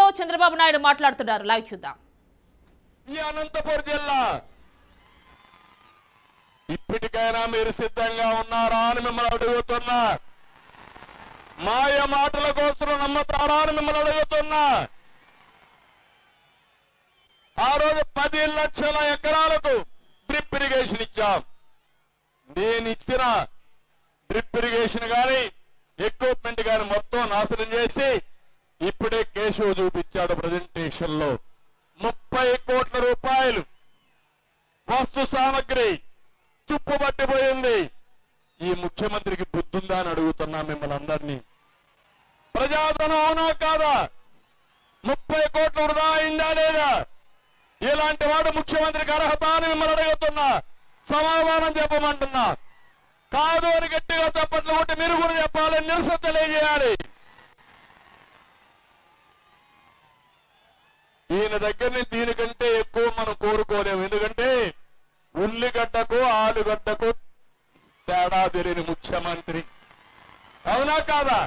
విషయంలో చంద్రబాబు నాయుడు మాట్లాడుతున్నారు. లైవ్ చూద్దాం. ఈ అనంతపురం జిల్లా ఇప్పటికైనా మీరు సిద్ధంగా ఉన్నారా అని మిమ్మల్ని అడుగుతున్నా. మాయ మాటల కోసం నమ్మతారా అని మిమ్మల్ని అడుగుతున్నా. ఆ రోజు 10 లక్షల ఎకరాలకు డ్రిప్ ఇరిగేషన్ ఇచ్చాం. నేను ఇచ్చిన డ్రిప్ ఇరిగేషన్ గాని ఎక్విప్మెంట్ గాని మొత్తం నాశనం చేసి ఇప్పుడే కేశవ్ చూపించాడు ప్రజెంటేషన్ లో 30 కోట్ల రూపాయలు వస్తు సామగ్రి చుప్పుబట్టిపోయింది. ఈ ముఖ్యమంత్రికి బుద్ధుందా అని అడుగుతున్నా మిమ్మల్ని అందరినీ. ప్రజాధనం అవునా కాదా? 30 కోట్ల వృధా అయిందా లేదా? ఇలాంటి వాడు ముఖ్యమంత్రికి అర్హత అని మిమ్మల్ని అడుగుతున్నా. సమాధానం చెప్పమంటున్నా. కాదు అని గట్టిగా చప్పట్లు కొట్టి మీరు కూడా చెప్పాలి, నిరసన తెలియజేయాలి. ఈయన దగ్గరని దీనికంటే ఎక్కువ మనం కోరుకోలేము. ఎందుకంటే ఉల్లిగడ్డకు ఆలుగడ్డకు తేడా తెలియని ముఖ్యమంత్రి. అవునా కాదా?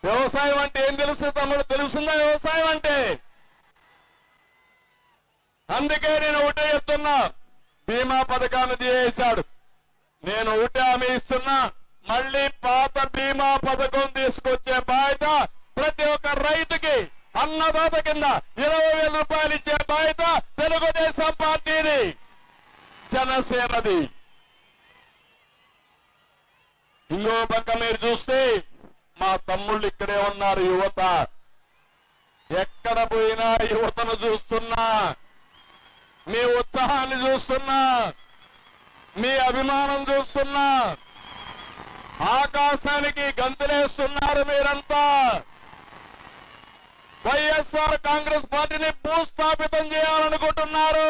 వ్యవసాయం అంటే ఏం తెలుస్తుంది తమ్ముడు? తెలుస్తుందా వ్యవసాయం అంటే? అందుకే నేను ఒకటే చెప్తున్నా, బీమా పథకాన్ని తీసేశాడు. నేను ఒకటే హామీ ఇస్తున్నా, మళ్ళీ పాత బీమా పథకం తీసుకొచ్చే బాధ్యత ప్రతి ఒక్క రైతుకి అన్నదాత కింద 20,000 రూపాయలు ఇచ్చే బాధ్యత తెలుగుదేశం పార్టీని, జనసేనది. ఇంకో పక్క మీరు చూస్తే మా తమ్ముళ్ళు ఇక్కడే ఉన్నారు. యువత ఎక్కడ పోయినా యువతను చూస్తున్నా, మీ ఉత్సాహాన్ని చూస్తున్నా, మీ అభిమానం చూస్తున్నా. ఆకాశానికి గంతులేస్తున్నారు మీరంతా. వైఎస్ఆర్ కాంగ్రెస్ పార్టీని భూస్థాపితం చేయాలనుకుంటున్నారు.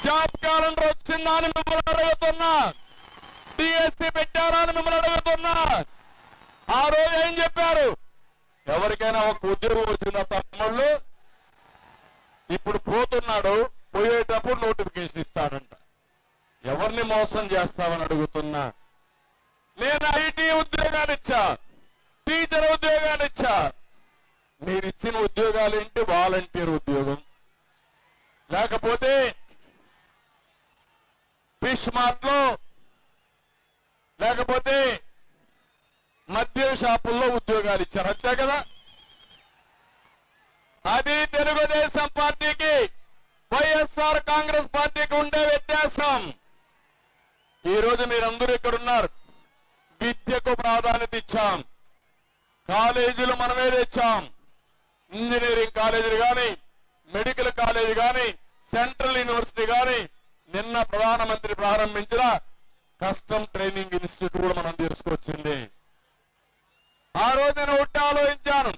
జాబ్ క్యాలెండర్ వచ్చిందా అని మిమ్మల్ని అడుగుతున్నా. డిఎస్సీ పెట్టారా అని మిమ్మల్ని అడుగుతున్నా. ఆ రోజు ఏం చెప్పారు? ఎవరికైనా ఒక ఉద్యోగం వచ్చిన తమ్ముళ్ళు ఇప్పుడు పోతున్నాడు, పోయేటప్పుడు నోటిఫికేషన్ ఇస్తాడంట. ఎవరిని మోసం చేస్తామని అడుగుతున్నా. నేను ఐటీ ఉద్యోగాలు ఇచ్చా, టీచర్ ఉద్యోగాలు ఇచ్చా. మీరు ఇచ్చిన ఉద్యోగాలు ఏంటి? వాలంటీర్ ఉద్యోగం, లేకపోతే ఫిష్ మార్ట్ లో, లేకపోతే మద్యం షాపుల్లో ఉద్యోగాలు ఇచ్చారు. అంతే కదా? అది తెలుగుదేశం పార్టీకి వైఎస్ఆర్ కాంగ్రెస్ పార్టీకి ఉండే వ్యత్యాసం. ఈ రోజు మీరందరూ ఇక్కడ ఉన్నారు. విద్యకు ప్రాధాన్యత ఇచ్చాం. కాలేజీలు మనమే తెచ్చాం. ఇంజనీరింగ్ కాలేజీలు కానీ, మెడికల్ కాలేజీ కానీ, సెంట్రల్ యూనివర్సిటీ కానీ, నిన్న ప్రధానమంత్రి ప్రారంభించిన కస్టమ్ ట్రైనింగ్ ఇన్స్టిట్యూట్ కూడా మనం తీసుకొచ్చింది. ఆ రోజు నేను ఒకటి ఆలోచించాను,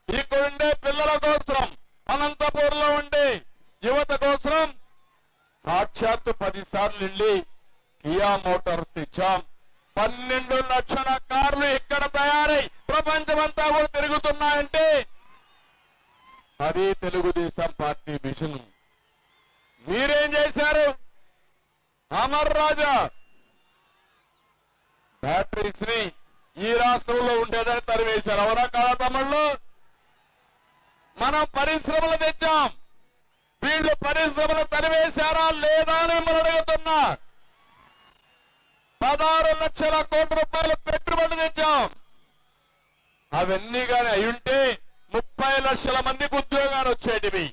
ఇక్కడుండే పిల్లల కోసం, అనంతపూర్లో ఉండే యువత కోసం సాక్షాత్తు 10 సార్లు వెళ్ళి కియా మోటార్స్ ఇచ్చాం. 12 లక్షల కార్లు ఇక్కడ తయారై ప్రపంచమంతా కూడా తిరుగుతున్నాయంటే అది తెలుగుదేశం పార్టీ మిషన్. మీరేం చేశారు? అమర్ రాజా బ్యాటరీస్ ని ఈ రాష్ట్రంలో ఉండేదని తరివేశారు. అవునా కాదా తమ్ముళ్ళు? మనం పరిశ్రమలు తెచ్చాం. వీళ్ళు పరిశ్రమలు తరివేశారా లేదా అని మిమ్మల్ని అడుగుతున్నా. 16 లక్షల కోట్ల రూపాయలు పెట్టుబడులు తెచ్చాం. అవన్నీ కానీ అయ్యుంటే 30 లక్షల మందికి ఉద్యోగాలు వచ్చేటివి.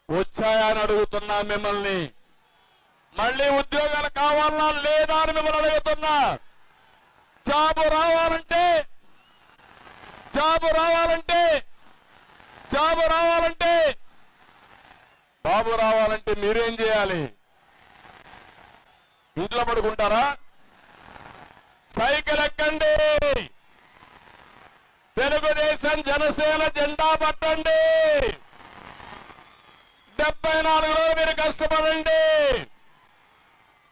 వచ్చాయా అని అడుగుతున్నా మిమ్మల్ని. మళ్ళీ ఉద్యోగాలు కావాలా లేదా అని మిమ్మల్ని అడుగుతున్నా. జాబు రావాలంటే బాబు రావాలంటే మీరేం చేయాలి? ఇంట్లో పడుకుంటారా? సైకిల్ ఎక్కండి, తెలుగుదేశం జనసేన జెండా పట్టండి, 74 రోజులు మీరు కష్టపడండి.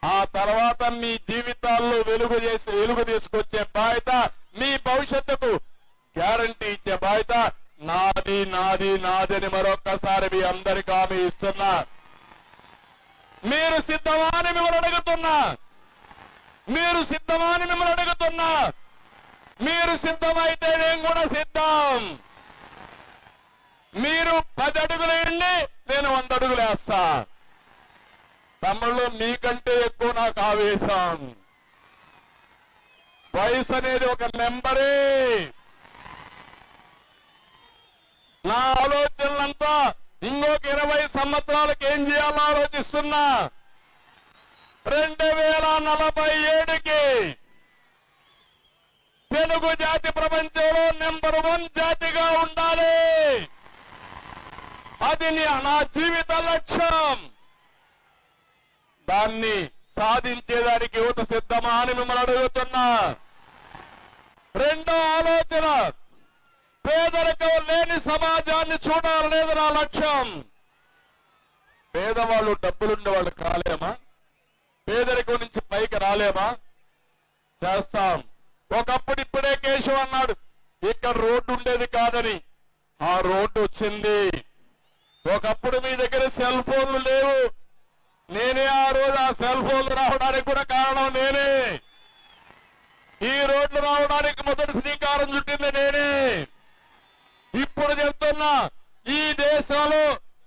ఆ తర్వాత మీ జీవితాల్లో వెలుగు తీసుకొచ్చే బాధ్యత, మీ భవిష్యత్తుకు గ్యారంటీ ఇచ్చే బాధ్యత నాది నాది నాది అని మరొక్కసారి మీ అందరికీ హామీ ఇస్తున్నా. మీరు సిద్ధమా అని మిమ్మల్ని అడుగుతున్నా. మీరు సిద్ధమా అని మిమ్మల్ని అడుగుతున్నా. మీరు సిద్ధమైతే నేను కూడా సిద్ధం. అడుగులు వేస్తా. తమ్ముళ్ళు మీకంటే ఎక్కువ నాకు ఆవేశం. వయసు అనేది ఒక నెంబరే. నా ఆలోచనలంతా ఇంకొక 20 సంవత్సరాలకు ఏం చేయాలో ఆలోచిస్తున్నా. 2047కి తెలుగు జాతి ప్రపంచంలో నెంబర్ 1 జాతిగా ఉండాలి. అది నా జీవిత లక్ష్యం. దాన్ని సాధించేదానికి యువత సిద్ధమా అని మిమ్మల్ని అడుగుతున్నా. రెండో ఆలోచన, పేదరికం లేని సమాజాన్ని చూడాలనేది నా లక్ష్యం. పేదవాళ్ళు డబ్బులుండే వాళ్ళు కాలేమా? పేదరికం నుంచి పైకి రాలేమా? చేస్తాం. ఒకప్పుడు ఇప్పుడే కేశవ్ అన్నాడు ఇక్కడ రోడ్డు ఉండేది కాదని. ఆ రోడ్డు వచ్చింది. ఒకప్పుడు మీ దగ్గర సెల్ ఫోన్లు లేవు. నేనే ఆ రోజు ఆ సెల్ ఫోన్లు రావడానికి కూడా కారణం నేనే. ఈ రోడ్లు రావడానికి మొదటి శ్రీకారం చుట్టింది నేనే. ఇప్పుడు చెప్తున్నా, ఈ దేశంలో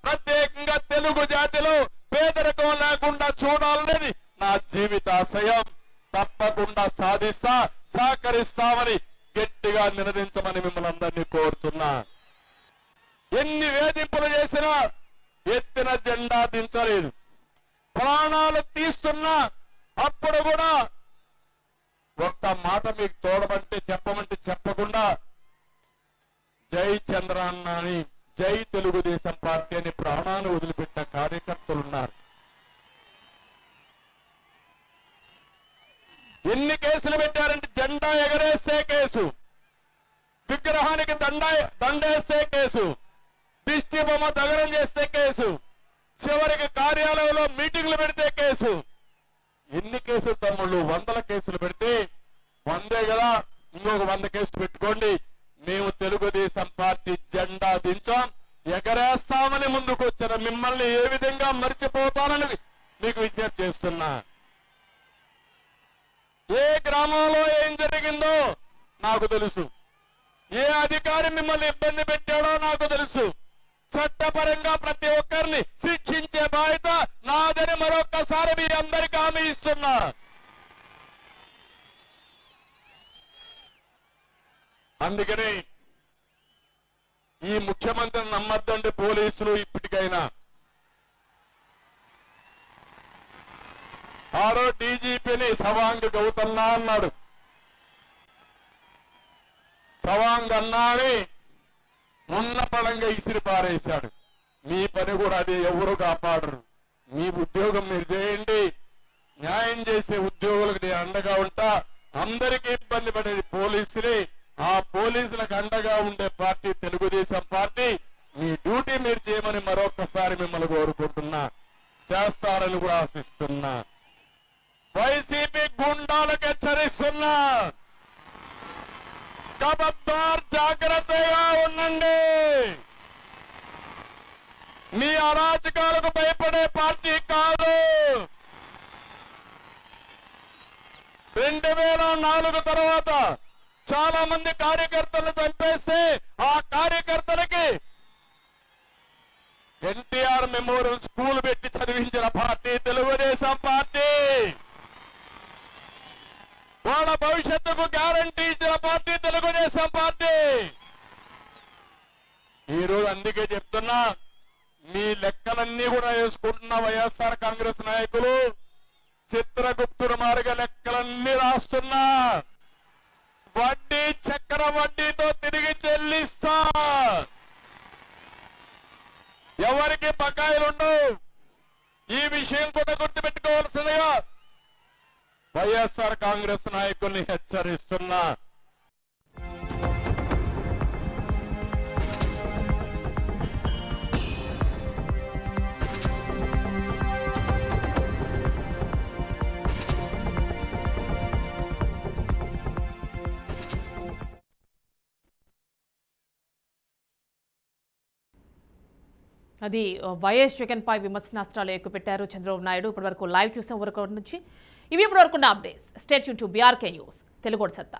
ప్రత్యేకంగా తెలుగు జాతిలో పేదరికం లేకుండా చూడాలనేది నా జీవితాశయం. తప్పకుండా సాధిస్తా, సహకరిస్తామని గట్టిగా నినదించమని మిమ్మల్ని అందరినీ కోరుతున్నా. ఎన్ని వేధింపులు చేసినా ఎత్తిన జెండా దించలేదు. ప్రాణాలు తీస్తున్నా అప్పుడు కూడా ఒక్క మాట మీకు తోడమంటే చెప్పమంటే చెప్పకుండా జై చంద్రన్న అని, జై తెలుగుదేశం పార్టీ అని ప్రాణాలు వదిలిపెట్టిన కార్యకర్తలున్నారు. ఎన్ని కేసులు పెట్టారంటే జెండా ఎగరేస్తే కేసు, విగ్రహానికి దండేస్తే కేసు, దిష్టి బొమ్మ దగనం చేస్తే కేసు, చివరికి కార్యాలయంలో మీటింగ్లు పెడితే కేసు. ఎన్ని కేసులు తమ్ముళ్ళు? 100 కేసులు పెడితే 100 కదా, ఇంకొక 100 కేసులు పెట్టుకోండి. మేము తెలుగుదేశం పార్టీ జెండా దించాం, ఎగరేస్తామని ముందుకు వచ్చిన మిమ్మల్ని ఏ విధంగా మర్చిపోతానని మీకు విజ్ఞప్తి చేస్తున్నా. ఏ గ్రామంలో ఏం జరిగిందో నాకు తెలుసు. ఏ అధికారి మిమ్మల్ని ఇబ్బంది పెట్టాడో నాకు తెలుసు. చట్టపరంగా ప్రతి ఒక్కరిని శిక్షించే బాధ్యత నాదని మరొక్కసారి మీ అందరికీ హామీ ఇస్తున్నా. అందుకని ఈ ముఖ్యమంత్రిని నమ్మద్దండి పోలీసులు. ఇప్పటికైనా ఆరో డీజీపీని సవాంగ్ గౌతమ్నా అన్నాడు. సవాంగ్ అన్నాని ఉన్న పడంగా ఇసిరి పారేశాడు. మీ పని కూడా అది ఎవరు కాపాడరు. మీ ఉద్యోగం మీరు చేయండి. న్యాయం చేసే ఉద్యోగులకు నేను అండగా ఉంటా. అందరికీ ఇబ్బంది పడేది పోలీసులే. ఆ పోలీసులకు అండగా ఉండే పార్టీ తెలుగుదేశం పార్టీ. మీ డ్యూటీ మీరు చేయమని మరొకసారి మిమ్మల్ని కోరుకుంటున్నా. చేస్తారని కూడా ఆశిస్తున్నా. వైసీపీ గుండాలకు హెచ్చరిస్తున్నా, ఖబర్దార్ జాగ్రత్తగా ఉండండి. మీ అరాచకాలకు భయపడే పార్టీ కాదు. 2004 తర్వాత చాలా మంది కార్యకర్తలను చంపేస్తే ఆ కార్యకర్తలకి ఎన్టీఆర్ మెమోరియల్ స్కూల్ పెట్టి చదివించిన పార్టీ తెలుగుదేశం పార్టీ. వాళ్ళ భవిష్యత్తుకు గ్యారంటీ ఇచ్చిన పార్టీ తెలుగుదేశం పార్టీ. ఈరోజు అందుకే చెప్తున్నా, మీ లెక్కలన్నీ కూడా వేసుకుంటున్న వైఎస్ఆర్ కాంగ్రెస్ నాయకులు చిత్రగుప్తుడు మార్గ లెక్కలన్నీ రాస్తున్నా. వడ్డీ చక్కెర వడ్డీతో తిరిగి చెల్లిస్తా. ఎవరికి బకాయిలుండవు. ఈ విషయం కూడా గుర్తుపెట్టుకోవాల్సిందిగా వైఎస్ఆర్ కాంగ్రెస్ నాయకుల్ని హెచ్చరిస్తున్నా. అది వైఎస్ జగన్ పై విమర్శనాస్త్రాలు ఎక్కుపెట్టారు చంద్రబాబు నాయుడు. ఇప్పటివరకు లైవ్ చూసిన వరకు నుంచి ఇవి ఇప్పటివరకు ఉన్న updates. Stay tune to BRK news Telugu సత్తా.